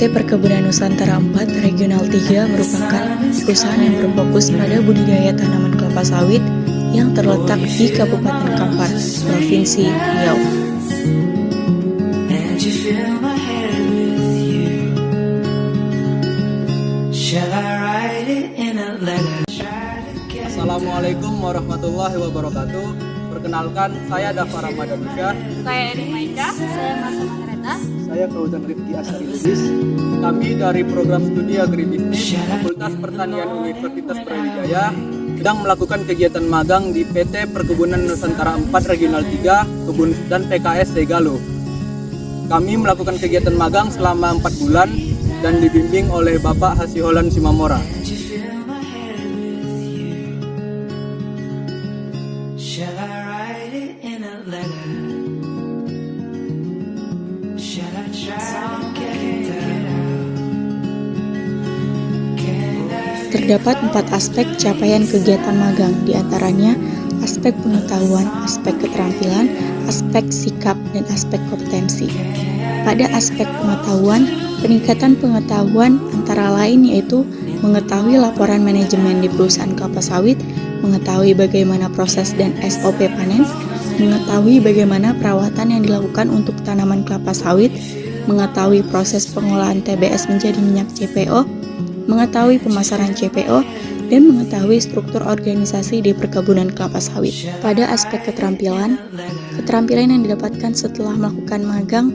PT Perkebunan Nusantara 4 Regional 3 merupakan perusahaan yang berfokus pada budidaya tanaman kelapa sawit yang terletak di Kabupaten Kampar, Provinsi Riau. Assalamualaikum warahmatullahi wabarakatuh. Perkenalkan, saya Dafa Ramadan Syah. Saya Eri Maika. Saya Masa Mangreta. Saya Fauzan Rifki Asari Lubis. Kami dari program studi agribisnis Fakultas Pertanian Universitas Brawijaya sedang melakukan kegiatan magang di PT Perkebunan Nusantara 4 Regional 3 Kebun dan PKS Segalo. Kami melakukan kegiatan magang selama 4 bulan dan dibimbing oleh Bapak Hasiholan Simamora. Terdapat 4 aspek capaian kegiatan magang, diantaranya aspek pengetahuan, aspek keterampilan, aspek sikap, dan aspek kompetensi. Pada aspek pengetahuan, peningkatan pengetahuan antara lain yaitu mengetahui laporan manajemen di perusahaan kelapa sawit, mengetahui bagaimana proses dan SOP panen, mengetahui bagaimana perawatan yang dilakukan untuk tanaman kelapa sawit, mengetahui proses pengolahan TBS menjadi minyak CPO, mengetahui pemasaran CPO, dan mengetahui struktur organisasi di perkebunan kelapa sawit. Pada aspek keterampilan yang didapatkan setelah melakukan magang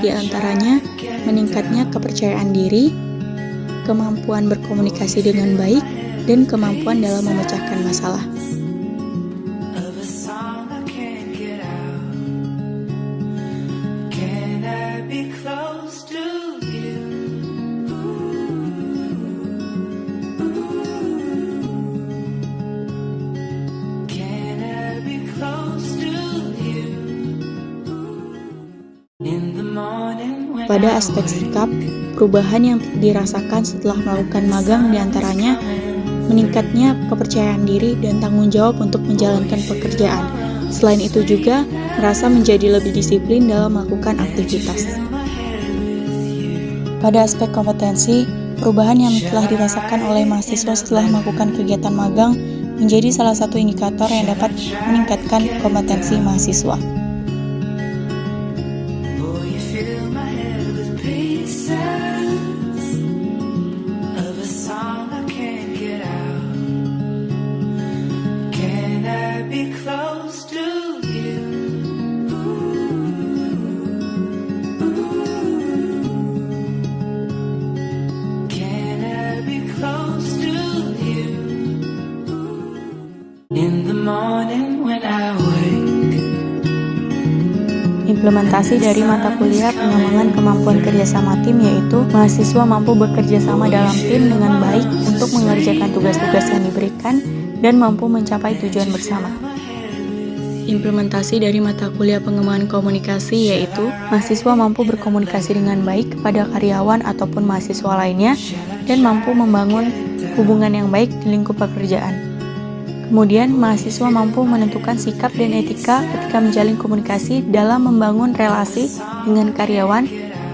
diantaranya meningkatnya kepercayaan diri, kemampuan berkomunikasi dengan baik, dan kemampuan dalam memecahkan masalah. Pada aspek sikap, perubahan yang dirasakan setelah melakukan magang diantaranya meningkatnya kepercayaan diri dan tanggung jawab untuk menjalankan pekerjaan. Selain itu juga merasa menjadi lebih disiplin dalam melakukan aktivitas. Pada aspek kompetensi, perubahan yang telah dirasakan oleh mahasiswa setelah melakukan kegiatan magang menjadi salah satu indikator yang dapat meningkatkan kompetensi mahasiswa. Implementasi dari mata kuliah pengembangan kemampuan kerjasama tim yaitu mahasiswa mampu bekerja sama dalam tim dengan baik untuk mengerjakan tugas-tugas yang diberikan dan mampu mencapai tujuan bersama. Implementasi dari mata kuliah pengembangan komunikasi yaitu mahasiswa mampu berkomunikasi dengan baik kepada karyawan ataupun mahasiswa lainnya dan mampu membangun hubungan yang baik di lingkup pekerjaan. Kemudian, mahasiswa mampu menentukan sikap dan etika ketika menjalin komunikasi dalam membangun relasi dengan karyawan,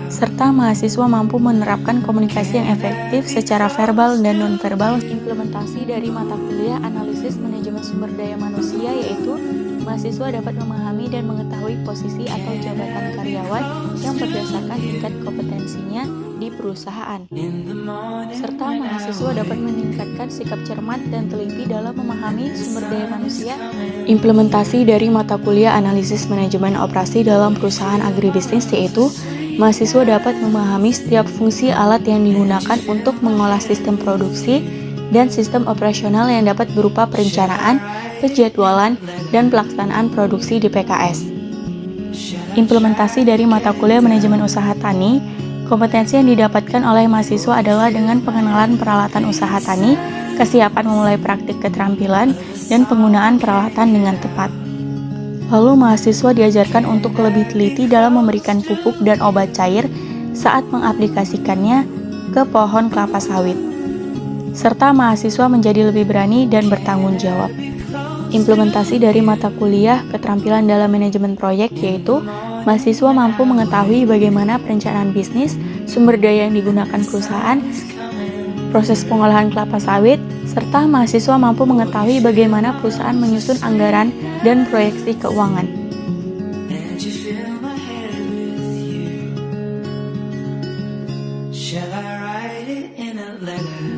serta mahasiswa mampu menerapkan komunikasi yang efektif secara verbal dan nonverbal. Implementasi dari mata kuliah analisis manajemen sumber daya manusia yaitu mahasiswa dapat memahami dan mengetahui posisi atau jabatan karyawan yang berdasarkan tingkat kompetensinya di perusahaan, serta mahasiswa dapat meningkatkan sikap cermat dan teliti dalam memahami sumber daya manusia. Implementasi dari mata kuliah analisis manajemen operasi dalam perusahaan agribisnis yaitu mahasiswa dapat memahami setiap fungsi alat yang digunakan untuk mengolah sistem produksi dan sistem operasional yang dapat berupa perencanaan, penjadwalan, dan pelaksanaan produksi di PKS. Implementasi dari mata kuliah manajemen usaha tani, kompetensi yang didapatkan oleh mahasiswa adalah dengan pengenalan peralatan usaha tani, kesiapan memulai praktik keterampilan, dan penggunaan peralatan dengan tepat. Lalu mahasiswa diajarkan untuk lebih teliti dalam memberikan pupuk dan obat cair saat mengaplikasikannya ke pohon kelapa sawit. Serta mahasiswa menjadi lebih berani dan bertanggung jawab. Implementasi dari mata kuliah keterampilan dalam manajemen proyek yaitu mahasiswa mampu mengetahui bagaimana perencanaan bisnis, sumber daya yang digunakan perusahaan, proses pengolahan kelapa sawit, serta mahasiswa mampu mengetahui bagaimana perusahaan menyusun anggaran dan proyeksi keuangan. Shall I write it in a letter?